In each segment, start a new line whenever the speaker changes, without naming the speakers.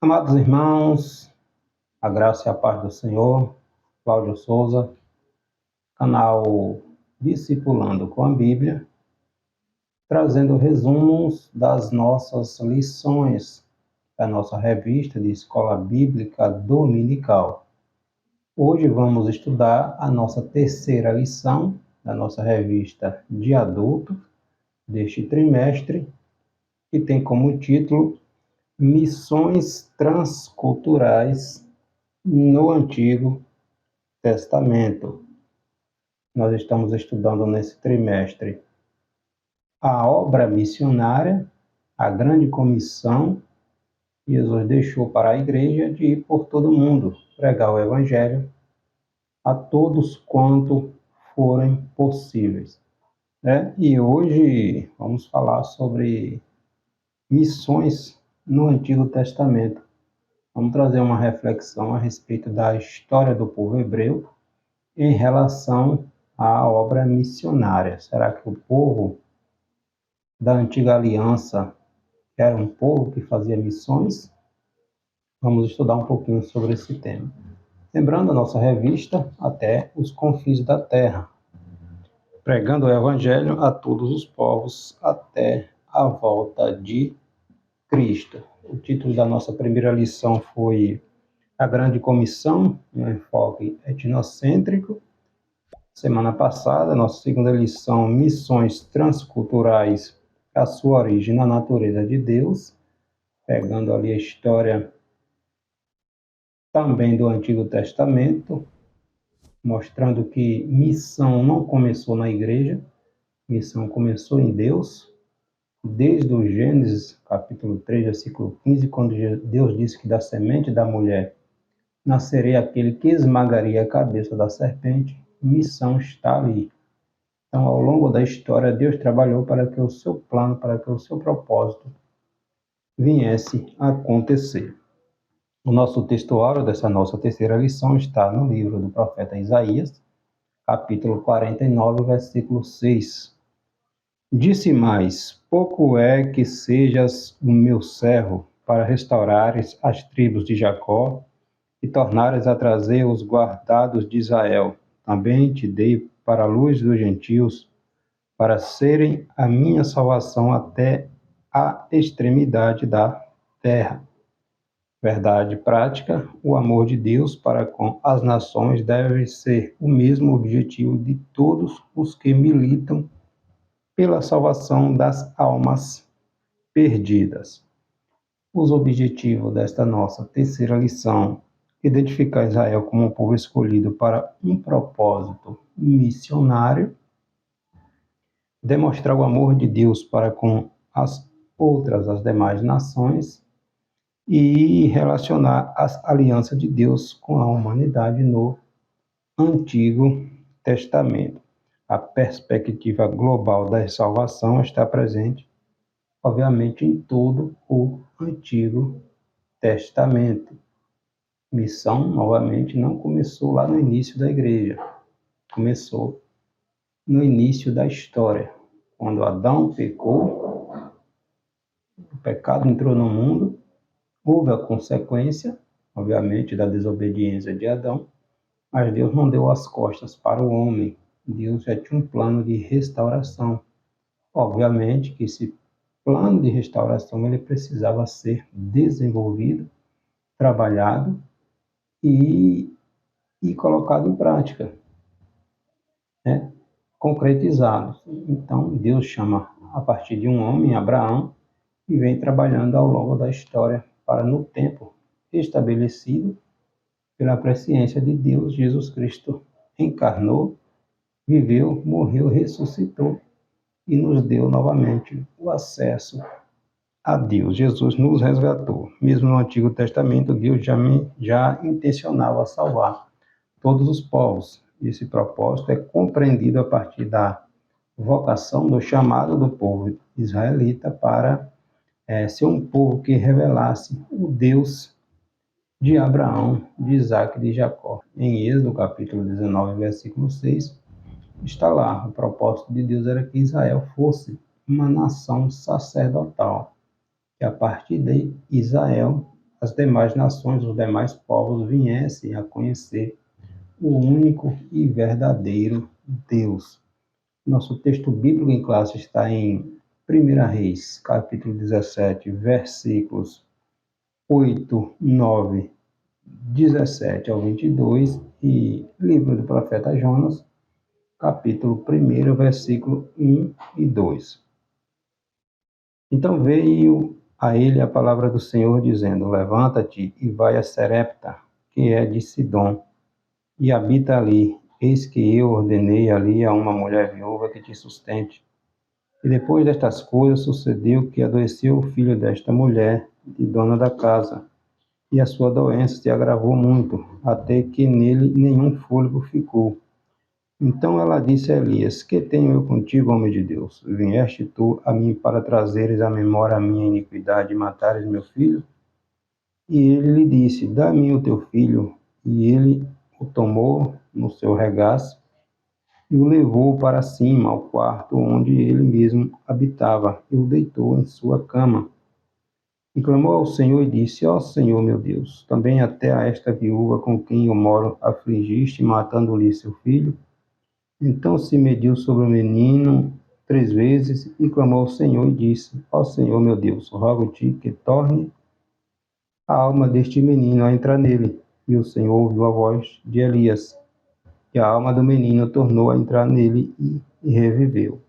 Amados irmãos, a graça e a paz do Senhor, Cláudio Souza, canal Discipulando com a Bíblia, trazendo resumos das nossas lições da nossa revista de Escola Bíblica Dominical. Hoje vamos estudar a nossa terceira lição da nossa revista de adulto deste trimestre, que tem como título Missões Transculturais no Antigo Testamento. Nós estamos estudando nesse trimestre a obra missionária, a grande comissão que Jesus deixou para a igreja de ir por todo o mundo, pregar o evangelho a todos quanto forem possíveis. E hoje vamos falar sobre missões no Antigo Testamento. Vamos trazer uma reflexão a respeito da história do povo hebreu em relação à obra missionária. Será que o povo da antiga aliança era um povo que fazia missões? Vamos estudar um pouquinho sobre esse tema. Lembrando a nossa revista Até os Confins da Terra, pregando o Evangelho a todos os povos até a volta de Cristo. O título da nossa primeira lição foi A Grande Comissão, um enfoque etnocêntrico. Semana passada, nossa segunda lição, Missões Transculturais, a sua origem na natureza de Deus, pegando ali a história também do Antigo Testamento, mostrando que missão não começou na igreja, missão começou em Deus, desde o Gênesis, capítulo 3, versículo 15, quando Deus disse que da semente da mulher nasceria aquele que esmagaria a cabeça da serpente. Missão está ali. Então, ao longo da história, Deus trabalhou para que o seu plano, para que o seu propósito viesse a acontecer. O nosso textuário dessa nossa terceira lição está no livro do profeta Isaías, capítulo 49, versículo 6. Disse mais: pouco é que sejas o meu servo, para restaurares as tribos de Jacó e tornares a trazer os guardados de Israel. Também te dei para a luz dos gentios, para serem a minha salvação até a extremidade da terra. Verdade prática, o amor de Deus para com as nações deve ser o mesmo objetivo de todos os que militam pela salvação das almas perdidas. Os objetivos desta nossa terceira lição: identificar Israel como um povo escolhido para um propósito missionário, demonstrar o amor de Deus para com as demais nações e relacionar as alianças de Deus com a humanidade no Antigo Testamento. A perspectiva global da salvação está presente, obviamente, em todo o Antigo Testamento. Missão, novamente, não começou lá no início da igreja, começou no início da história. Quando Adão pecou, o pecado entrou no mundo, houve a consequência, obviamente, da desobediência de Adão, mas Deus não deu as costas para o homem. Deus já tinha um plano de restauração. Obviamente que esse plano de restauração ele precisava ser desenvolvido, trabalhado e colocado em prática, concretizado. Então, Deus chama a partir de um homem, Abraão, e vem trabalhando ao longo da história para, no tempo estabelecido pela presciência de Deus, Jesus Cristo encarnou, viveu, morreu, ressuscitou e nos deu novamente o acesso a Deus. Jesus nos resgatou. Mesmo no Antigo Testamento, Deus já intencionava salvar todos os povos. Esse propósito é compreendido a partir da vocação, do chamado do povo israelita para ser um povo que revelasse o Deus de Abraão, de Isaac e de Jacó. Em Êxodo, capítulo 19, versículo 6, está lá. O propósito de Deus era que Israel fosse uma nação sacerdotal, que a partir de Israel as demais nações, os demais povos viessem a conhecer o único e verdadeiro Deus. Nosso texto bíblico em classe está em 1 Reis, capítulo 17, versículos 8, 9, 17 ao 22 e livro do profeta Jonas, capítulo 1, versículo 1 e 2. Então veio a ele a palavra do Senhor, dizendo: Levanta-te e vai a Serepta, que é de Sidom, e habita ali. Eis que eu ordenei ali a uma mulher viúva que te sustente. E depois destas coisas sucedeu que adoeceu o filho desta mulher, e dona da casa, e a sua doença se agravou muito, até que nele nenhum fôlego ficou. Então ela disse a Elias: Que tenho eu contigo, homem de Deus? Vieste tu a mim para trazeres à memória a minha iniquidade e matares meu filho? E ele lhe disse: Dá-me o teu filho. E ele o tomou no seu regaço e o levou para cima, ao quarto onde ele mesmo habitava, e o deitou em sua cama. E clamou ao Senhor e disse: Ó Senhor meu Deus, também até a esta viúva com quem eu moro afligiste, matando-lhe seu filho? Então se mediu sobre o menino 3 vezes e clamou ao Senhor e disse: Ó Senhor meu Deus, rogo-te que torne a alma deste menino a entrar nele. E o Senhor ouviu a voz de Elias, e a alma do menino tornou a entrar nele e reviveu.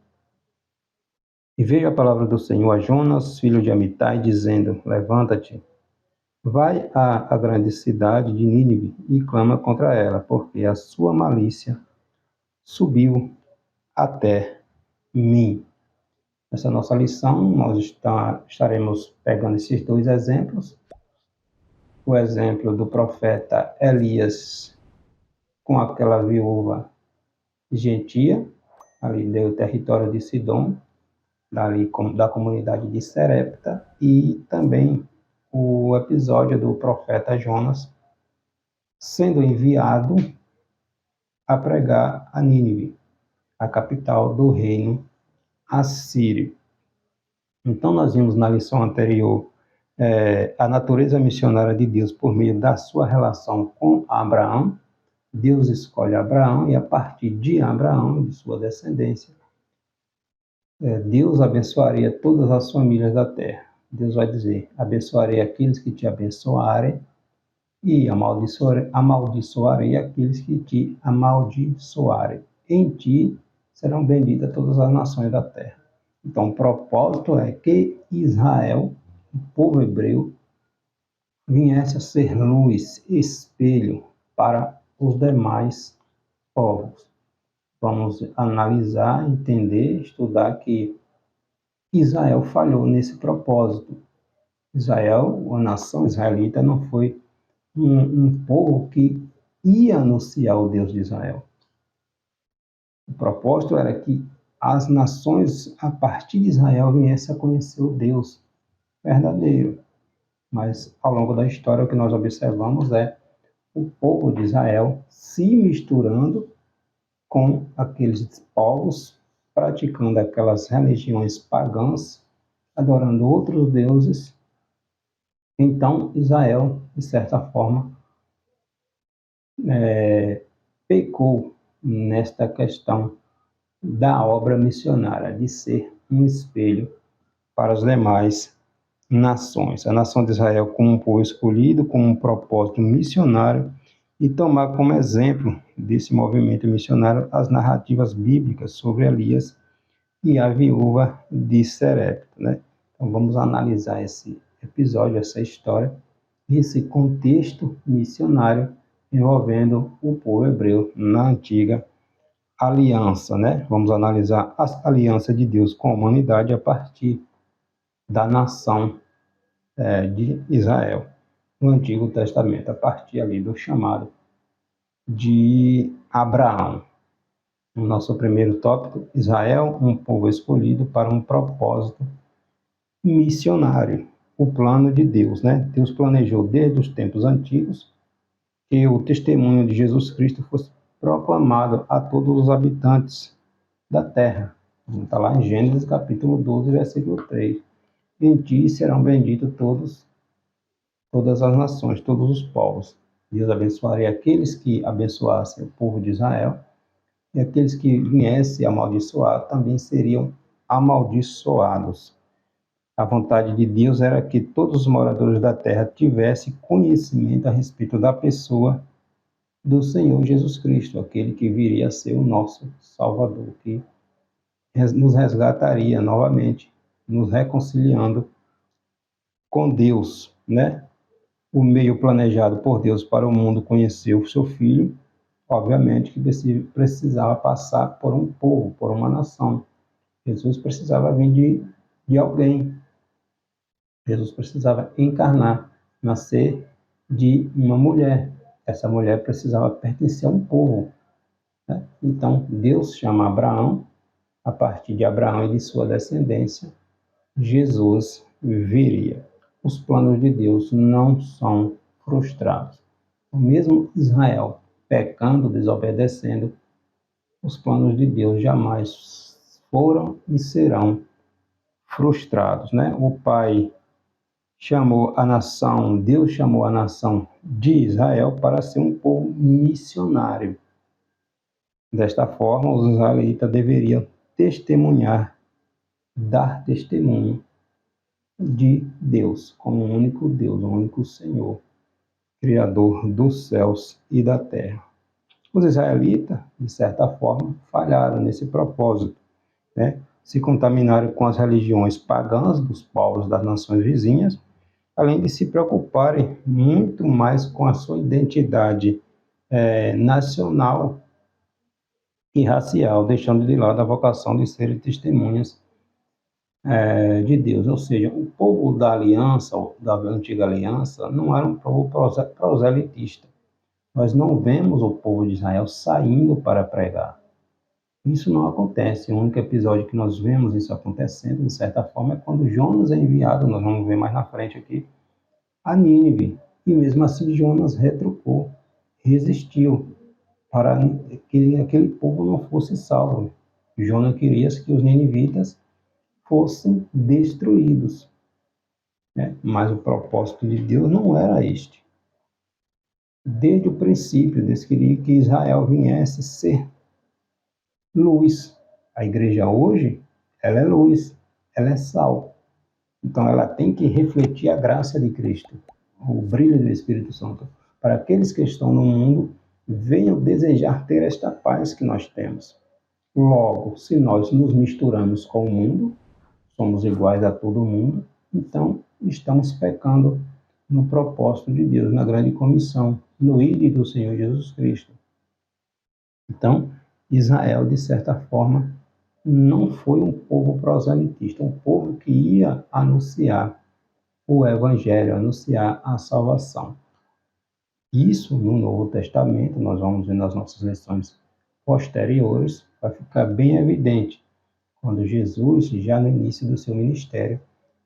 E veio a palavra do Senhor a Jonas, filho de Amitai, dizendo: Levanta-te, vai à grande cidade de Nínive e clama contra ela, porque a sua malícia subiu até mim. Nessa nossa lição, nós estaremos pegando esses dois exemplos. O exemplo do profeta Elias com aquela viúva gentia, ali do território de Sidom, da comunidade de Serepta, e também o episódio do profeta Jonas sendo enviado a pregar a Nínive, a capital do reino assírio. Então, nós vimos na lição anterior a natureza missionária de Deus por meio da sua relação com Abraão. Deus escolhe Abraão e, a partir de Abraão e de sua descendência, Deus abençoaria todas as famílias da terra. Deus vai dizer: abençoarei aqueles que te abençoarem e amaldiçoarei aqueles que te amaldiçoarem. Em ti serão benditas todas as nações da terra. Então, o propósito é que Israel, o povo hebreu, viesse a ser luz, espelho para os demais povos. Vamos analisar, entender, estudar que Israel falhou nesse propósito. Israel, a nação israelita, não foi um povo que ia anunciar o Deus de Israel. O propósito era que as nações, a partir de Israel, viessem a conhecer o Deus verdadeiro. Mas, ao longo da história, o que nós observamos é o povo de Israel se misturando com aqueles povos, praticando aquelas religiões pagãs, adorando outros deuses. Então, Israel, de certa forma, pecou nesta questão da obra missionária, de ser um espelho para as demais nações. A nação de Israel como um povo escolhido, com um propósito missionário, e tomar como exemplo desse movimento missionário as narrativas bíblicas sobre Elias e a viúva de Serepta, né? Então vamos analisar esse episódio, essa história, esse contexto missionário envolvendo o povo hebreu na antiga aliança, né? Vamos analisar a aliança de Deus com a humanidade a partir da nação de Israel, no Antigo Testamento, a partir ali do chamado de Abraão. O nosso primeiro tópico: Israel, um povo escolhido para um propósito missionário. O plano de Deus, né? Deus planejou desde os tempos antigos que o testemunho de Jesus Cristo fosse proclamado a todos os habitantes da terra. Está lá em Gênesis capítulo 12, versículo 3. Em ti serão benditos todos todas as nações, todos os povos. Deus abençoaria aqueles que abençoassem o povo de Israel, e aqueles que viessem amaldiçoar também seriam amaldiçoados. A vontade de Deus era que todos os moradores da terra tivessem conhecimento a respeito da pessoa do Senhor Jesus Cristo, aquele que viria a ser o nosso Salvador, que nos resgataria novamente, nos reconciliando com Deus, né? O meio planejado por Deus para o mundo conhecer o seu Filho, obviamente que precisava passar por um povo, por uma nação. Jesus precisava vir de alguém. Jesus precisava encarnar, nascer de uma mulher. Essa mulher precisava pertencer a um povo, né? Então, Deus chama Abraão, a partir de Abraão e de sua descendência, Jesus viria. Os planos de Deus não são frustrados. O mesmo Israel pecando, desobedecendo, os planos de Deus jamais foram e serão frustrados, né? O Pai chamou a nação, Deus chamou a nação de Israel para ser um povo missionário. Desta forma, os israelitas deveriam testemunhar, dar testemunho de Deus como o único Deus, o único Senhor, Criador dos céus e da terra. Os israelitas, de certa forma, falharam nesse propósito, né? Se contaminaram com as religiões pagãs dos povos das nações vizinhas, além de se preocuparem muito mais com a sua identidade nacional e racial, deixando de lado a vocação de serem testemunhas de Deus. Ou seja, o povo da aliança, da antiga aliança, não era um povo proselitista. Nós não vemos o povo de Israel saindo para pregar. Isso não acontece. O único episódio que nós vemos isso acontecendo, de certa forma, é quando Jonas é enviado, nós vamos ver mais na frente aqui, a Nínive. E mesmo assim Jonas retrucou, resistiu, para que aquele povo não fosse salvo. Jonas queria que os ninivitas fossem destruídos, né? Mas o propósito de Deus não era este. Desde o princípio, Deus queria que Israel viesse ser luz. A igreja hoje, ela é luz, ela é sal. Então ela tem que refletir a graça de Cristo, o brilho do Espírito Santo, para aqueles que estão no mundo venham desejar ter esta paz que nós temos. Logo, se nós nos misturamos com o mundo, somos iguais a todo mundo, então estamos pecando no propósito de Deus, na grande comissão, no ide do Senhor Jesus Cristo. Então, Israel, de certa forma, não foi um povo proselitista, um povo que ia anunciar o Evangelho, anunciar a salvação. Isso, no Novo Testamento, nós vamos ver nas nossas lições posteriores, vai ficar bem evidente, quando Jesus, já no início do seu ministério,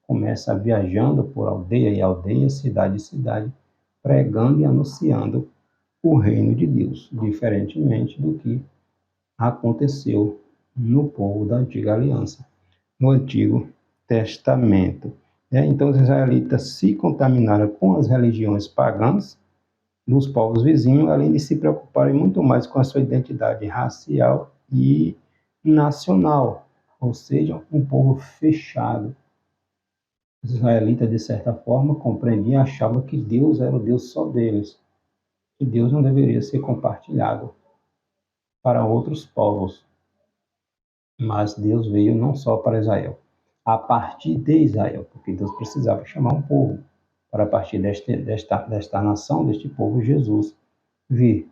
começa viajando por aldeia e aldeia, cidade e cidade, pregando e anunciando o reino de Deus, diferentemente do que aconteceu no povo da antiga aliança, no Antigo Testamento. Então, os israelitas se contaminaram com as religiões pagãs dos povos vizinhos, além de se preocuparem muito mais com a sua identidade racial e nacional, ou seja, um povo fechado. Os israelitas, de certa forma, compreendiam e achavam que Deus era o Deus só deles, que Deus não deveria ser compartilhado para outros povos. Mas Deus veio não só para Israel, a partir de Israel, porque Deus precisava chamar um povo para a partir desta nação, deste povo, Jesus vir.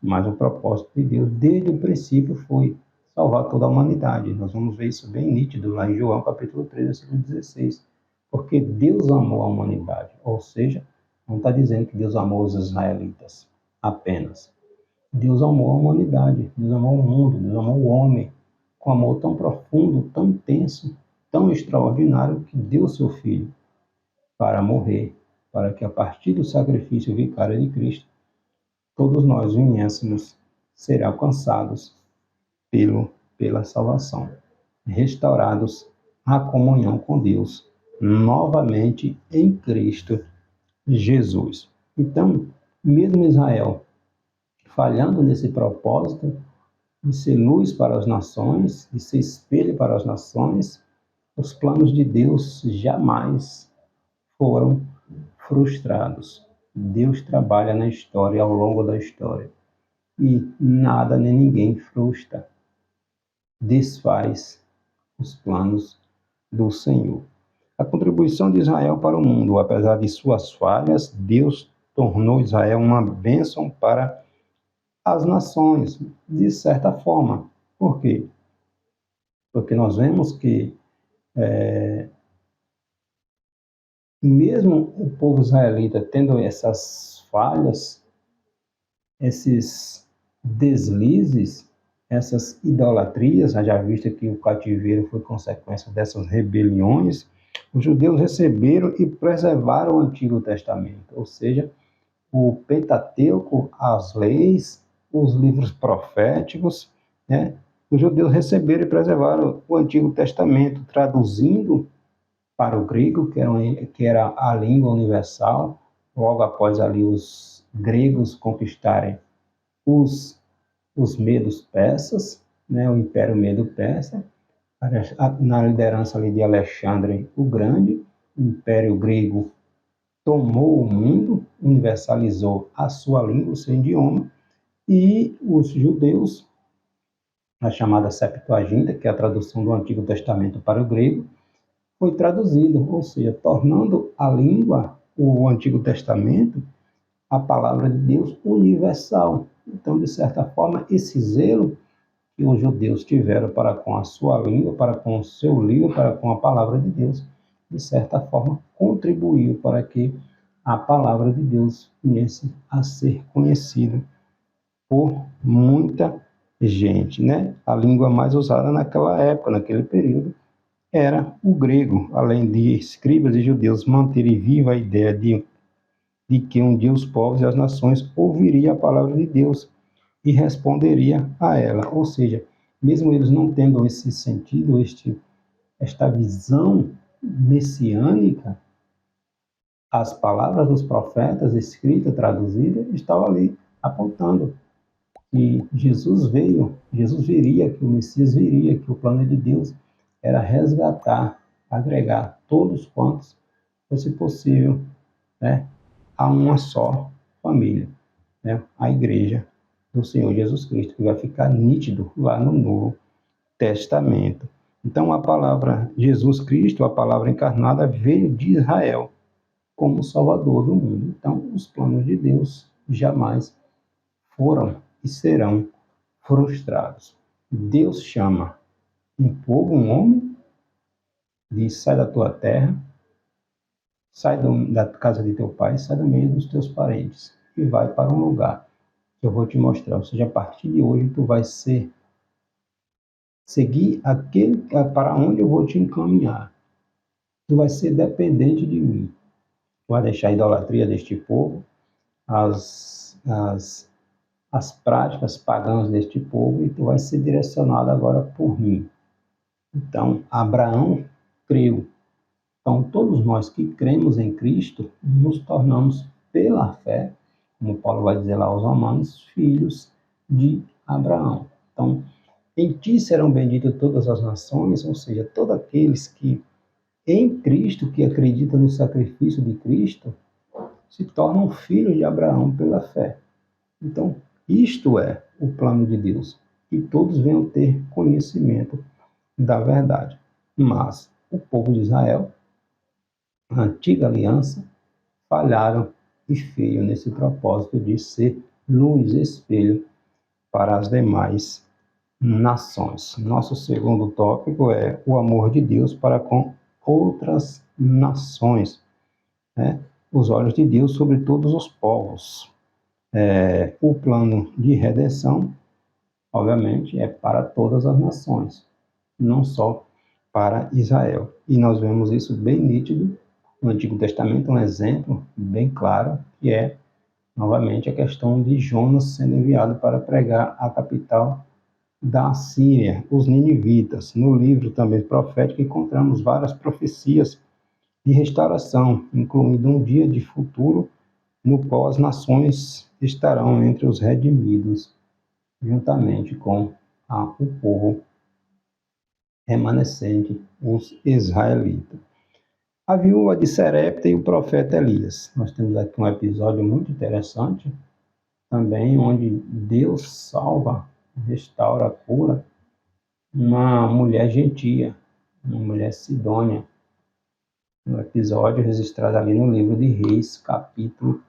Mas o propósito de Deus, desde o princípio, foi salvar toda a humanidade. Nós vamos ver isso bem nítido lá em João, capítulo 3, versículo 16. Porque Deus amou a humanidade. Ou seja, não está dizendo que Deus amou os israelitas apenas. Deus amou a humanidade, Deus amou o mundo, Deus amou o homem, com amor tão profundo, tão intenso, tão extraordinário, que deu seu Filho para morrer, para que a partir do sacrifício vicário de Cristo, todos nós viéssemos ser alcançados pela salvação, restaurados à comunhão com Deus, novamente em Cristo Jesus. Então, mesmo Israel falhando nesse propósito de ser luz para as nações, de ser espelho para as nações, os planos de Deus jamais foram frustrados. Deus trabalha na história, ao longo da história, e nada nem ninguém frustra, desfaz os planos do Senhor. A contribuição de Israel para o mundo, apesar de suas falhas, Deus tornou Israel uma bênção para as nações, de certa forma. Por quê? Porque nós vemos que, mesmo o povo israelita tendo essas falhas, esses deslizes, essas idolatrias, já visto que o cativeiro foi consequência dessas rebeliões, os judeus receberam e preservaram o Antigo Testamento, ou seja, o Pentateuco, as leis, os livros proféticos, né? Os judeus receberam e preservaram o Antigo Testamento, traduzindo para o grego, que era a língua universal, logo após ali os gregos conquistarem os medos persas, né? O Império Medo-Persa, na liderança ali de Alexandre o Grande. O Império Grego tomou o mundo, universalizou a sua língua, o seu idioma, e os judeus, a chamada Septuaginta, que é a tradução do Antigo Testamento para o grego, foi traduzido, ou seja, tornando a língua, o Antigo Testamento, a palavra de Deus universal. Então, de certa forma, esse zelo que os judeus tiveram para com a sua língua, para com o seu livro, para com a palavra de Deus, de certa forma, contribuiu para que a palavra de Deus viesse a ser conhecida por muita gente, né? A língua mais usada naquela época, naquele período, era o grego, além de escribas e judeus manterem viva a ideia de que um dia os povos e as nações ouviriam a palavra de Deus e responderia a ela. Ou seja, mesmo eles não tendo esse sentido, esta visão messiânica, as palavras dos profetas, escritas, traduzidas, estavam ali apontando que Jesus veio, Jesus viria, que o Messias viria, que o plano de Deus era resgatar, agregar todos quantos fosse possível, né, a uma só família, né, a igreja do Senhor Jesus Cristo, que vai ficar nítido lá no Novo Testamento. Então, a palavra Jesus Cristo, a palavra encarnada, veio de Israel como Salvador do mundo. Então, os planos de Deus jamais foram e serão frustrados. Deus chama um povo, um homem, diz: sai da tua terra, sai da casa de teu pai, sai do meio dos teus parentes e vai para um lugar que eu vou te mostrar. Ou seja, a partir de hoje tu vai seguir aquele para onde eu vou te encaminhar. Tu vai ser dependente de mim. Tu vai deixar a idolatria deste povo, as práticas pagãs deste povo, e tu vai ser direcionado agora por mim. Então, Abraão creu. Então, todos nós que cremos em Cristo, nos tornamos, pela fé, como Paulo vai dizer lá aos Romanos, filhos de Abraão. Então, em ti serão benditas todas as nações, ou seja, todos aqueles que em Cristo, que acreditam no sacrifício de Cristo, se tornam filhos de Abraão pela fé. Então, isto é o plano de Deus, que todos venham ter conhecimento da verdade. Mas o povo de Israel, a antiga aliança, falharam e feio nesse propósito de ser luz, espelho para as demais nações. Nosso segundo tópico é o amor de Deus para com outras nações, né? Os olhos de Deus sobre todos os povos. O plano de redenção, obviamente, é para todas as nações, não só para Israel. E nós vemos isso bem nítido no Antigo Testamento, um exemplo bem claro, que é, novamente, a questão de Jonas sendo enviado para pregar a capital da Síria, os ninivitas. No livro também profético encontramos várias profecias de restauração, incluindo um dia de futuro no qual as nações estarão entre os redimidos, juntamente com o povo remanescente, os israelitas. A viúva de Serepta e o profeta Elias. Nós temos aqui um episódio muito interessante, também onde Deus salva, restaura, cura uma mulher gentia, uma mulher sidônia. Um episódio registrado ali no livro de Reis, capítulo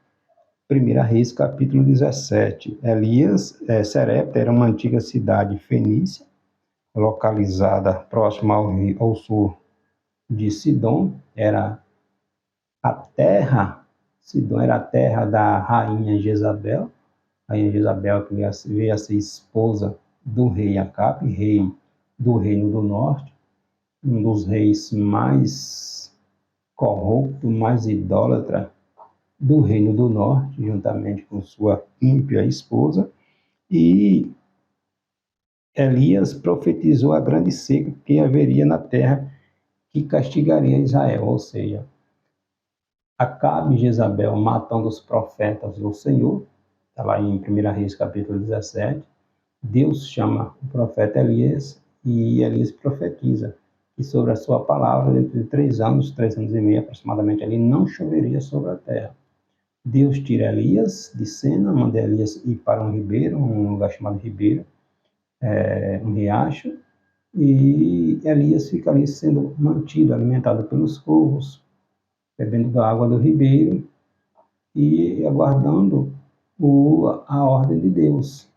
1 Reis, capítulo 17. Serepta era uma antiga cidade fenícia, localizada próxima ao sul de Sidom. Sidom era a terra da rainha Jezabel. A rainha Jezabel que veio a ser esposa do rei Acabe, rei do reino do norte, um dos reis mais corrupto, mais idólatra do reino do norte, juntamente com sua ímpia esposa. E Elias profetizou a grande seca que haveria na terra, que castigaria Israel, ou seja, Acabe e Jezabel matando os profetas do Senhor. Está lá em 1 Reis capítulo 17. Deus chama o profeta Elias e Elias profetiza que sobre a sua palavra, dentro de 3 anos e meio aproximadamente, ali não choveria sobre a terra. Deus tira Elias de cena, manda Elias ir para um ribeiro, um lugar chamado ribeiro, um riacho, e Elias fica ali sendo mantido, alimentado pelos corvos, bebendo da água do ribeiro e aguardando a ordem de Deus.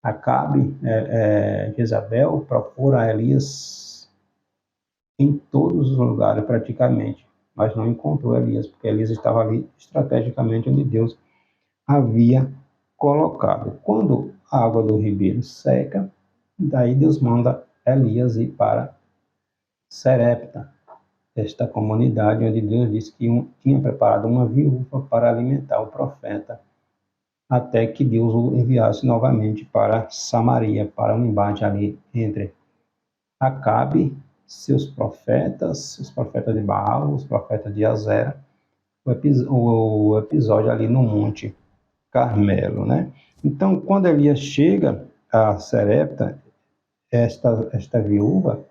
Acabe, Jezabel, procura Elias em todos os lugares praticamente, mas não encontrou Elias, porque Elias estava ali estrategicamente onde Deus havia colocado. Quando a água do ribeiro seca, daí Deus manda Elias ir para Serepta, esta comunidade onde Deus disse que tinha preparado uma viúva para alimentar o profeta, até que Deus o enviasse novamente para Samaria, para um embate ali entre Acabe, seus profetas, os profetas de Baal, os profetas de Azera, o episódio ali no Monte Carmelo, né? Então, quando Elias chega a Serepta, esta viúva,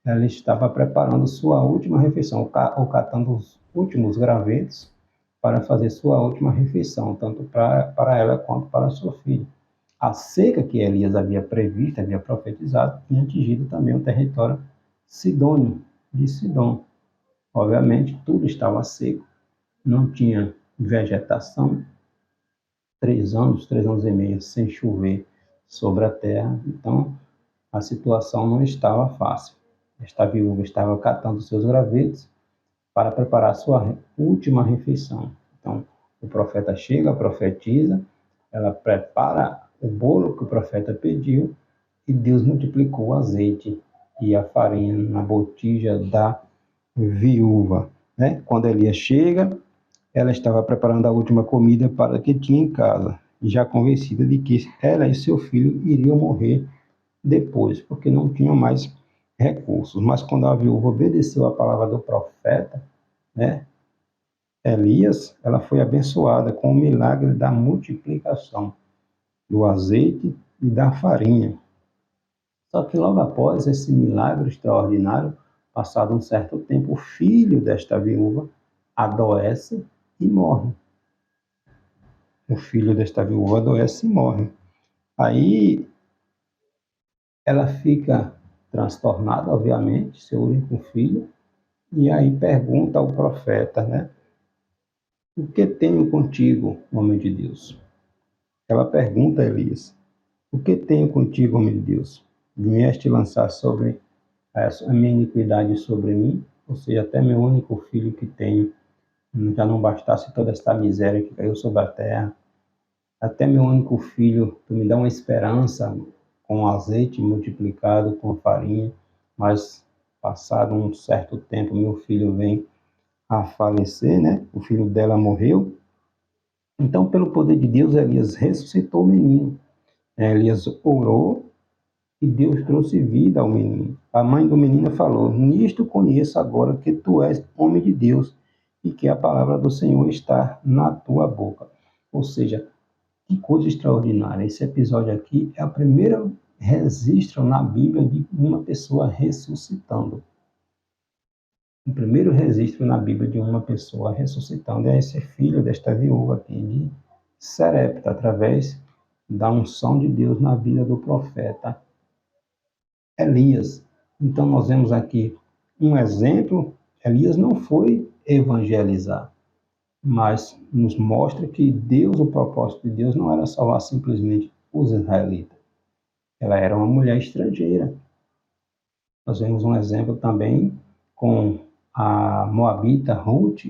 ela estava preparando sua última refeição, ou catando os últimos gravetos para fazer sua última refeição, tanto para ela quanto para sua filha. A seca que Elias havia previsto, havia profetizado, tinha atingido também o território sidônio, de Sidom. Obviamente, tudo estava seco, não tinha vegetação, 3 anos e meio sem chover sobre a terra, então a situação não estava fácil. Esta viúva estava catando seus gravetos para preparar sua última refeição. Então, o profeta chega, profetiza, ela prepara o bolo que o profeta pediu e Deus multiplicou o azeite e a farinha na botija da viúva, né? Quando Elias chega, ela estava preparando a última comida para que tinha em casa, já convencida de que ela e seu filho iriam morrer depois, porque não tinham mais recursos. Mas quando a viúva obedeceu a palavra do profeta, né, Elias, ela foi abençoada com o milagre da multiplicação do azeite e da farinha. Só que logo após esse milagre extraordinário, passado um certo tempo, o filho desta viúva adoece e morre. O filho desta viúva adoece e morre. Aí ela fica transtornada, obviamente, seu único filho, e aí pergunta ao profeta, né? O que tenho contigo, homem de Deus? Ela pergunta a Elias, o que tenho contigo, homem de Deus? Vieste lançar sobre a minha iniquidade sobre mim, ou seja, até meu único filho que tenho, já não bastasse toda esta miséria que caiu sobre a terra, até meu único filho, tu me dá uma esperança com azeite multiplicado, com farinha, mas passado um certo tempo, meu filho vem a falecer, né? O filho dela morreu. Então, pelo poder de Deus, Elias ressuscitou o menino. Elias orou e Deus trouxe vida ao menino. A mãe do menino falou: nisto conheço agora que tu és homem de Deus e que a palavra do Senhor está na tua boca. Ou seja, que coisa extraordinária. Esse episódio aqui é o primeiro registro na Bíblia de uma pessoa ressuscitando. O primeiro registro na Bíblia de uma pessoa ressuscitando é esse filho desta viúva aqui de Serepta, através da unção de Deus na vida do profeta Elias. Então nós vemos aqui um exemplo. Elias não foi evangelizar, mas nos mostra que Deus, o propósito de Deus não era salvar simplesmente os israelitas. Ela era uma mulher estrangeira. Nós vemos um exemplo também com a moabita Ruth,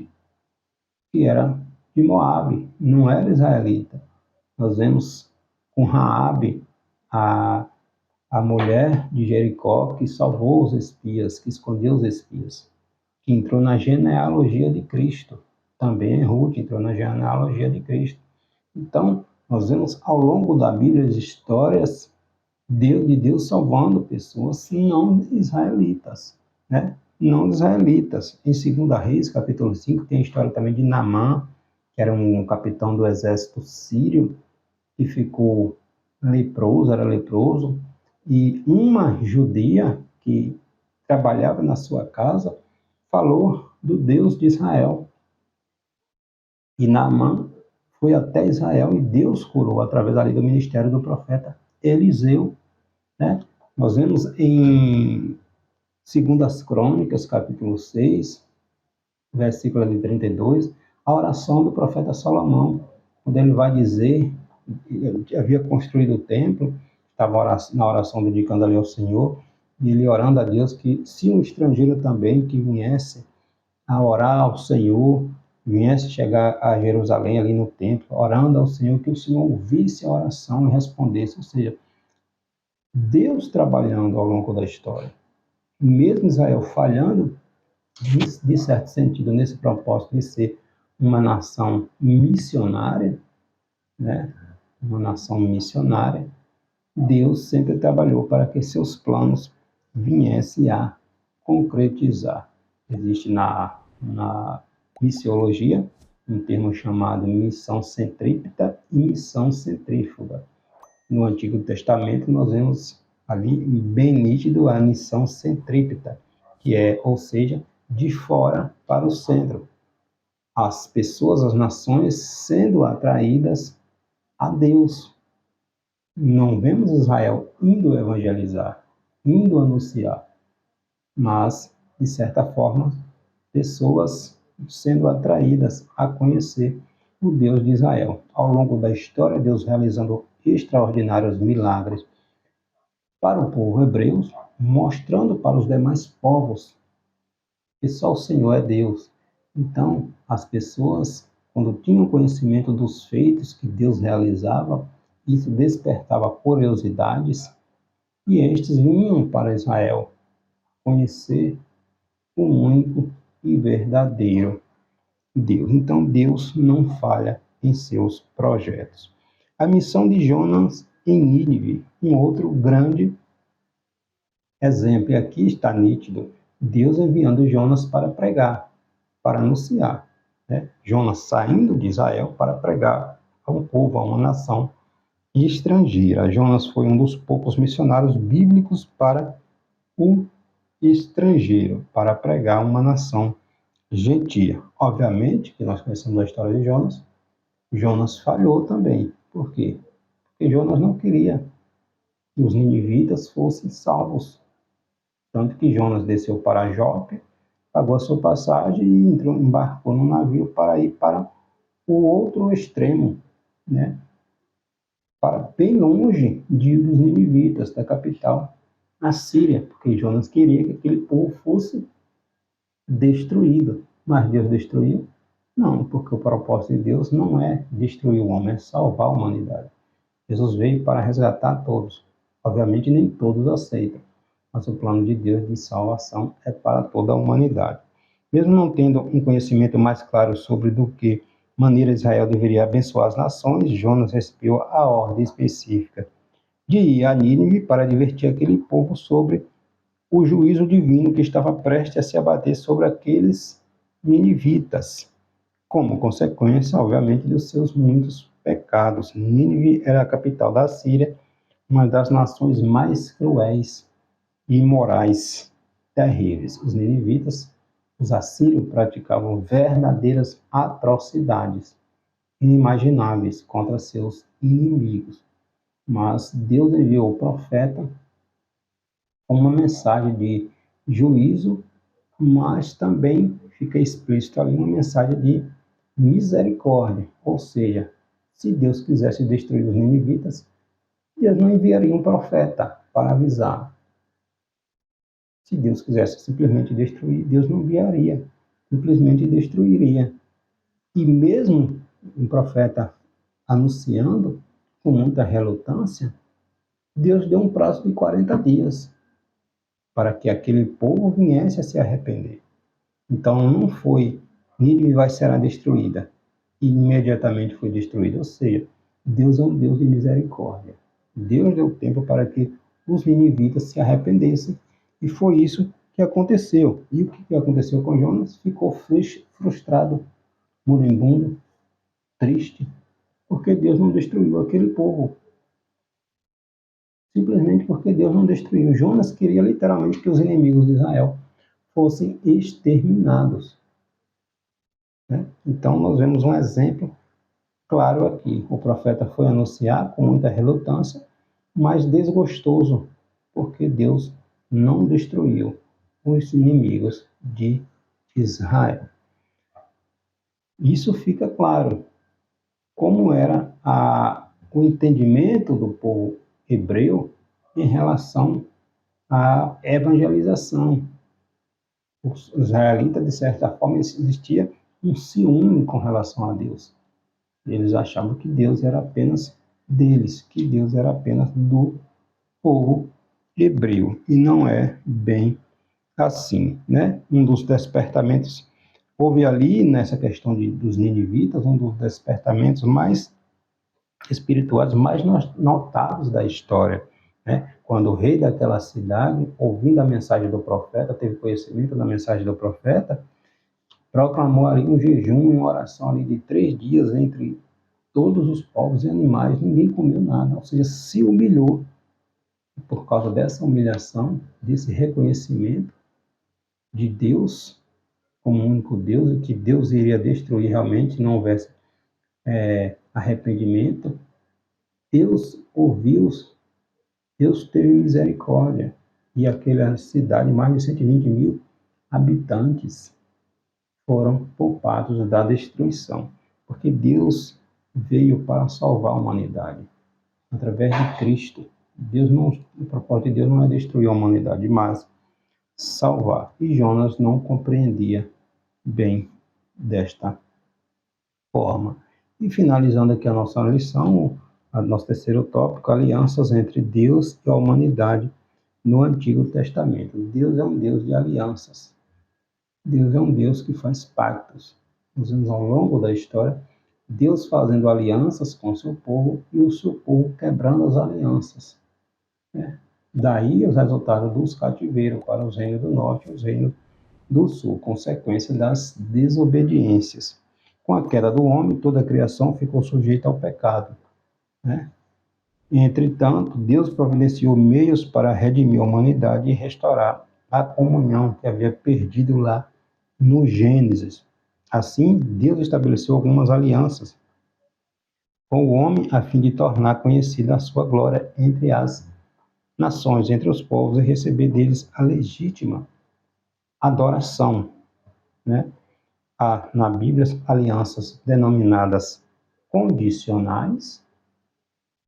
que era de Moabe, não era israelita. Nós vemos com Raabe, a mulher de Jericó, que salvou os espias, que escondeu os espias, que entrou na genealogia de Cristo. Também Ruth entrou na genealogia de Cristo. Então, nós vemos ao longo da Bíblia as histórias de Deus salvando pessoas não israelitas, né? Não israelitas. Em 2 Reis, capítulo 5, tem a história também de Naamã, que era um capitão do exército sírio, que ficou leproso, era leproso, e uma judia que trabalhava na sua casa falou do Deus de Israel. E Naamã foi até Israel e Deus curou através ali do ministério do profeta Eliseu, né? Nós vemos em 2 Crônicas, capítulo 6, versículo de 32, a oração do profeta Salomão, quando ele vai dizer, ele havia construído o templo, estava na oração dedicando ali ao Senhor, e ele orando a Deus que se um estrangeiro também que viesse a orar ao Senhor, viesse chegar a Jerusalém ali no templo, orando ao Senhor, que o Senhor ouvisse a oração e respondesse. Ou seja, Deus trabalhando ao longo da história. Mesmo Israel falhando, de certo sentido, nesse propósito de ser uma nação missionária, né? Uma nação missionária, Deus sempre trabalhou para que seus planos viessem a concretizar. Existe na missiologia um termo chamado missão centrípeta e missão centrífuga. No Antigo Testamento nós vemos ali bem nítido a missão centrípeta, que é, ou seja, de fora para o centro. As pessoas, as nações sendo atraídas a Deus. Não vemos Israel indo evangelizar, indo anunciar, mas, de certa forma, pessoas sendo atraídas a conhecer o Deus de Israel. Ao longo da história, Deus realizando extraordinários milagres para o povo hebreu, mostrando para os demais povos que só o Senhor é Deus. Então, as pessoas, quando tinham conhecimento dos feitos que Deus realizava, isso despertava curiosidades e estes vinham para Israel conhecer o único e verdadeiro Deus. Então, Deus não falha em seus projetos. A missão de Jonas em Nínive, um outro grande exemplo. E aqui está nítido Deus enviando Jonas para pregar, para anunciar, né? Jonas saindo de Israel para pregar a um povo, a uma nação estrangeira. Jonas foi um dos poucos missionários bíblicos para o estrangeiro, para pregar uma nação gentia. Obviamente que nós conhecemos a história de Jonas. Jonas falhou também. Por quê? Porque Jonas não queria que os ninivitas fossem salvos. Tanto que Jonas desceu para Jope, pagou a sua passagem e embarcou num navio para ir para o outro extremo, né? Para bem longe dos ninivitas, da capital, a Síria, porque Jonas queria que aquele povo fosse destruído. Mas Deus destruiu? Não, porque o propósito de Deus não é destruir o homem, é salvar a humanidade. Jesus veio para resgatar todos. Obviamente nem todos aceitam, mas o plano de Deus de salvação é para toda a humanidade. Mesmo não tendo um conhecimento mais claro sobre do que maneira Israel deveria abençoar as nações, Jonas recebeu a ordem específica de ir a Nínive para advertir aquele povo sobre o juízo divino que estava prestes a se abater sobre aqueles ninivitas, como consequência, obviamente, dos seus muitos pecados. Nínive era a capital da Síria, uma das nações mais cruéis e imorais, terríveis. Os ninivitas, os assírios, praticavam verdadeiras atrocidades inimagináveis contra seus inimigos. Mas Deus enviou o profeta com uma mensagem de juízo, mas também fica explícito ali uma mensagem de misericórdia. Ou seja, se Deus quisesse destruir os ninivitas, Deus não enviaria um profeta para avisar. Se Deus quisesse simplesmente destruir, Deus não enviaria, simplesmente destruiria. E mesmo um profeta anunciando com muita relutância, Deus deu um prazo de 40 dias para que aquele povo viesse a se arrepender. Então não foi, Nínive vai ser destruída, e imediatamente foi destruída. Ou seja, Deus é um Deus de misericórdia. Deus deu tempo para que os ninivitas se arrependessem, e foi isso que aconteceu. E o que aconteceu com Jonas? Ficou frustrado, moribundo, triste, porque Deus não destruiu aquele povo. Simplesmente porque Deus não destruiu. Jonas queria literalmente que os inimigos de Israel fossem exterminados, né? Então nós vemos um exemplo claro aqui. O profeta foi anunciar com muita relutância, mas desgostoso, porque Deus não destruiu os inimigos de Israel. Isso fica claro como era o entendimento do povo hebreu em relação à evangelização. Os israelitas, de certa forma, existia um ciúme com relação a Deus. Eles achavam que Deus era apenas deles, que Deus era apenas do povo hebreu. E não é bem assim, né? Um dos despertamentos, houve ali, nessa questão dos ninivitas, um dos despertamentos mais espirituais mais notados da história, né? Quando o rei daquela cidade, ouvindo a mensagem do profeta, teve conhecimento da mensagem do profeta, proclamou ali um jejum, uma oração ali de 3 dias entre todos os povos e animais, ninguém comeu nada, ou seja, se humilhou. E por causa dessa humilhação, desse reconhecimento de Deus como único Deus, e que Deus iria destruir realmente, não houvesse arrependimento, Deus ouviu-os, Deus teve misericórdia, e aquela cidade, mais de 120 mil habitantes, foram poupados da destruição, porque Deus veio para salvar a humanidade, através de Cristo. O propósito de Deus não é destruir a humanidade, mas salvar. E Jonas não compreendia bem desta forma. E finalizando aqui a nossa lição, o nosso terceiro tópico, alianças entre Deus e a humanidade no Antigo Testamento. Deus é um Deus de alianças. Deus é um Deus que faz pactos. Nós vemos ao longo da história Deus fazendo alianças com o seu povo e o seu povo quebrando as alianças, né? Daí os resultados dos cativeiros para os reinos do norte e os reinos do sul, consequência das desobediências. Com a queda do homem, toda a criação ficou sujeita ao pecado, né? Entretanto, Deus providenciou meios para redimir a humanidade e restaurar a comunhão que havia perdido lá no Gênesis. Assim, Deus estabeleceu algumas alianças com o homem a fim de tornar conhecida a sua glória entre as nações, entre os povos, e receber deles a legítima adoração, né? Há na Bíblia alianças denominadas condicionais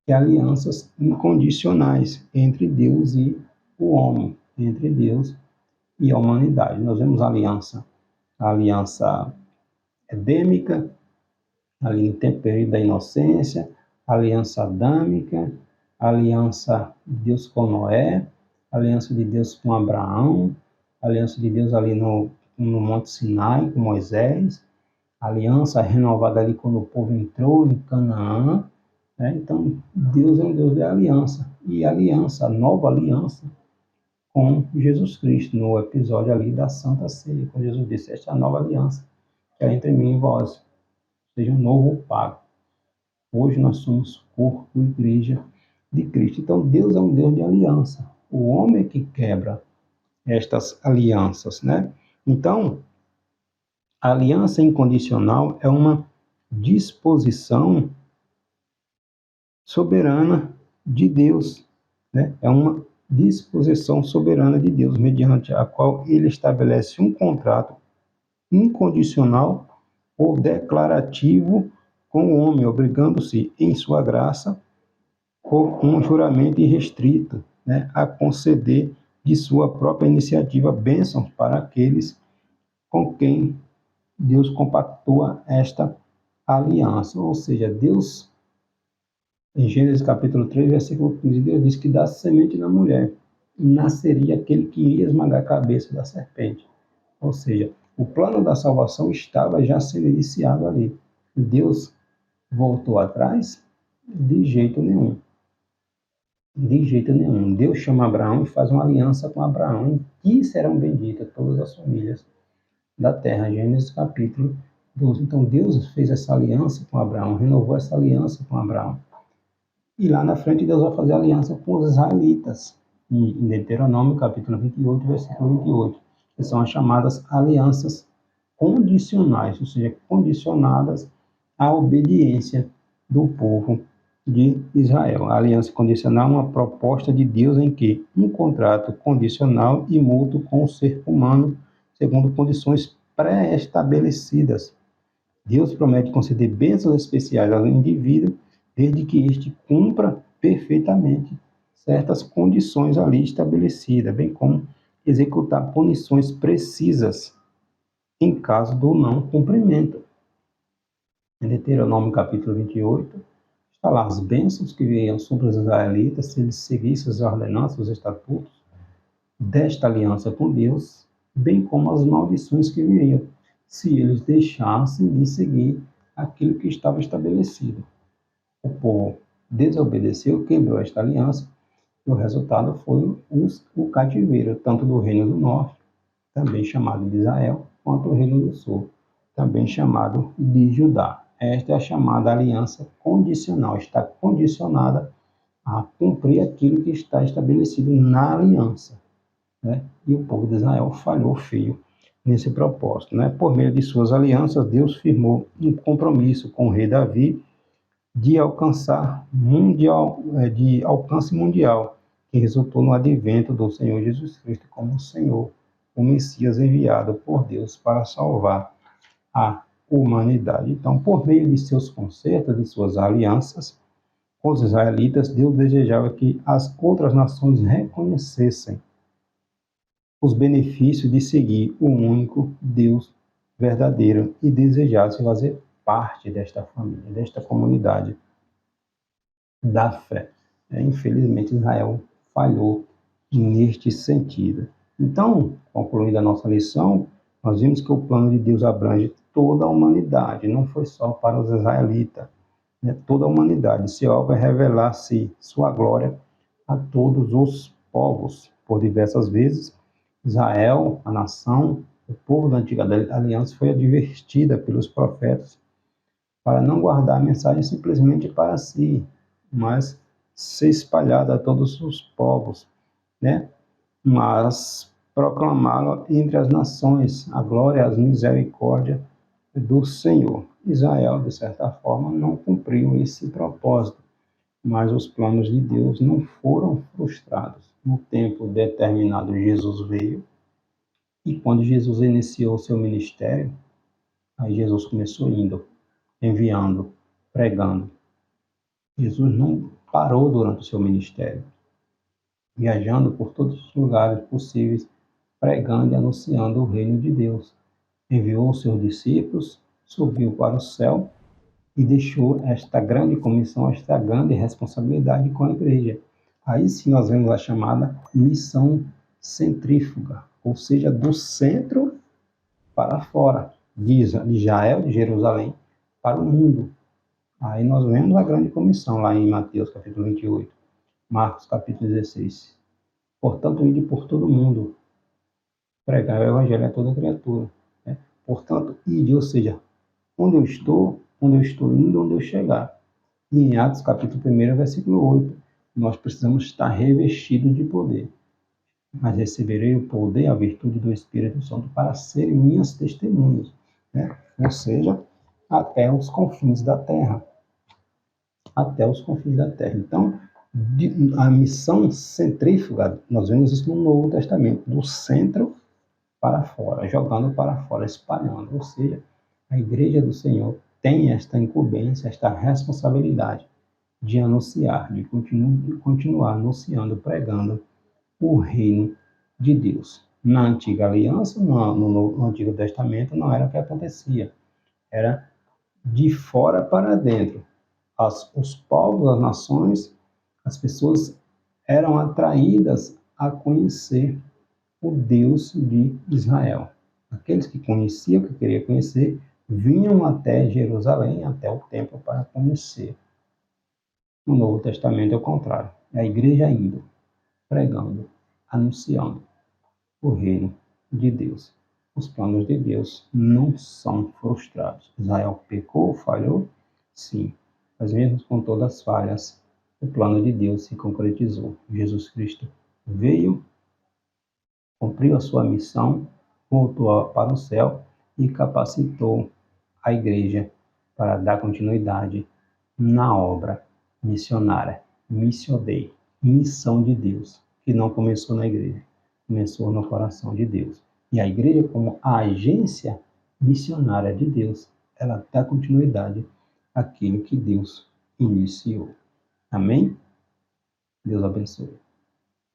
e alianças incondicionais entre Deus e o homem, entre Deus e a humanidade. Nós vemos a aliança edêmica, ali no período da inocência, a aliança adâmica, a aliança de Deus com Noé, a aliança de Deus com Abraão, a aliança de Deus ali no Monte Sinai com Moisés, a aliança renovada ali quando o povo entrou em Canaã, né? Então, Deus é um Deus de aliança. E aliança, nova aliança com Jesus Cristo, no episódio ali da Santa Ceia, quando Jesus disse, esta é a nova aliança que é entre mim e vós, ou seja, um novo pacto. Hoje nós somos corpo e igreja de Cristo. Então, Deus é um Deus de aliança. O homem é que quebra estas alianças, né? Então, a aliança incondicional é uma disposição soberana de Deus, né? É uma disposição soberana de Deus, mediante a qual ele estabelece um contrato incondicional ou declarativo com o homem, obrigando-se, em sua graça, por um juramento irrestrito, né, a conceder de sua própria iniciativa bênçãos para aqueles com quem Deus compactua esta aliança. Ou seja, Deus, em Gênesis capítulo 3, versículo 15, Deus diz que da semente da mulher nasceria aquele que iria esmagar a cabeça da serpente. Ou seja, o plano da salvação estava já sendo iniciado ali. Deus voltou atrás? De jeito nenhum. De jeito nenhum. Deus chama Abraão e faz uma aliança com Abraão, em que serão benditas todas as famílias da terra. Gênesis capítulo 12. Então Deus fez essa aliança com Abraão, renovou essa aliança com Abraão. E lá na frente Deus vai fazer aliança com os israelitas. Em Deuteronômio capítulo 28, versículo 28. Que são as chamadas alianças condicionais, ou seja, condicionadas à obediência do povo de Israel. A aliança condicional é uma proposta de Deus em que um contrato condicional e mútuo com o ser humano, segundo condições pré-estabelecidas. Deus promete conceder bênçãos especiais ao indivíduo, desde que este cumpra perfeitamente certas condições ali estabelecidas, bem como executar punições precisas em caso do não cumprimento. Em Deuteronômio capítulo 28, está lá as bênçãos que viriam sobre os israelitas se eles seguissem as ordenanças, os estatutos desta aliança com Deus, bem como as maldições que viriam se eles deixassem de seguir aquilo que estava estabelecido. O povo desobedeceu, quebrou esta aliança, e o resultado foi o cativeiro, tanto do Reino do Norte, também chamado de Israel, quanto o Reino do Sul, também chamado de Judá. Esta é a chamada aliança condicional, está condicionada a cumprir aquilo que está estabelecido na aliança, né? E o povo de Israel falhou feio nesse propósito, né? Por meio de suas alianças, Deus firmou um compromisso com o rei Davi de alcançar de alcance mundial, que resultou no advento do Senhor Jesus Cristo como Senhor, o Messias enviado por Deus para salvar a humanidade. Então, por meio de seus concertos, de suas alianças com os israelitas, Deus desejava que as outras nações reconhecessem os benefícios de seguir o único Deus verdadeiro e desejassem fazer parte desta família, desta comunidade da fé. Infelizmente, Israel falhou neste sentido. Então, concluindo a nossa lição, nós vimos que o plano de Deus abrange toda a humanidade, não foi só para os israelitas, né? Toda a humanidade. Seu alvo é revelar-se sua glória a todos os povos. Por diversas vezes, Israel, a nação, o povo da antiga aliança, foi advertida pelos profetas para não guardar a mensagem simplesmente para si, mas ser espalhada a todos os povos, né? Mas proclamá-lo entre as nações, a glória e a misericórdia do Senhor. Israel, de certa forma, não cumpriu esse propósito, mas os planos de Deus não foram frustrados. No tempo determinado, Jesus veio, e quando Jesus iniciou seu ministério, aí Jesus começou indo, enviando, pregando. Jesus não parou durante o seu ministério, viajando por todos os lugares possíveis, pregando e anunciando o reino de Deus. Enviou os seus discípulos, subiu para o céu e deixou esta grande comissão, esta grande responsabilidade com a igreja. Aí sim nós vemos a chamada missão centrífuga, ou seja, do centro para fora, de Israel, de Jerusalém, para o mundo. Aí nós vemos a grande comissão lá em Mateus capítulo 28, Marcos capítulo 16. Portanto, ide por todo mundo, pregar o evangelho a toda criatura. Né? Portanto, ide, ou seja, onde eu estou indo, onde eu chegar. E em Atos capítulo 1, versículo 8, nós precisamos estar revestidos de poder. Mas receberei o poder, a virtude do Espírito Santo para serem minhas testemunhas. Né? Ou seja, até os confins da terra. Até os confins da terra. Então, a missão centrífuga, nós vemos isso no Novo Testamento, do centro para fora, jogando para fora, espalhando. Ou seja, a igreja do Senhor tem esta incumbência, esta responsabilidade de anunciar, de continuar anunciando, pregando o reino de Deus. Na antiga aliança, no Antigo Testamento, não era o que acontecia. Era de fora para dentro. Os povos, as nações, as pessoas eram atraídas a conhecer o Deus de Israel. Aqueles que conheciam, que queriam conhecer, vinham até Jerusalém, até o templo, para conhecer. No Novo Testamento é o contrário. É a igreja indo, pregando, anunciando o reino de Deus. Os planos de Deus não são frustrados. Israel pecou, falhou? Sim. Mas mesmo com todas as falhas, o plano de Deus se concretizou. Jesus Cristo veio, cumpriu a sua missão, voltou para o céu e capacitou a igreja para dar continuidade na obra missionária, Missio Dei, missão de Deus, que não começou na igreja, começou no coração de Deus. E a igreja, como a agência missionária de Deus, ela dá continuidade àquilo que Deus iniciou. Amém? Deus abençoe.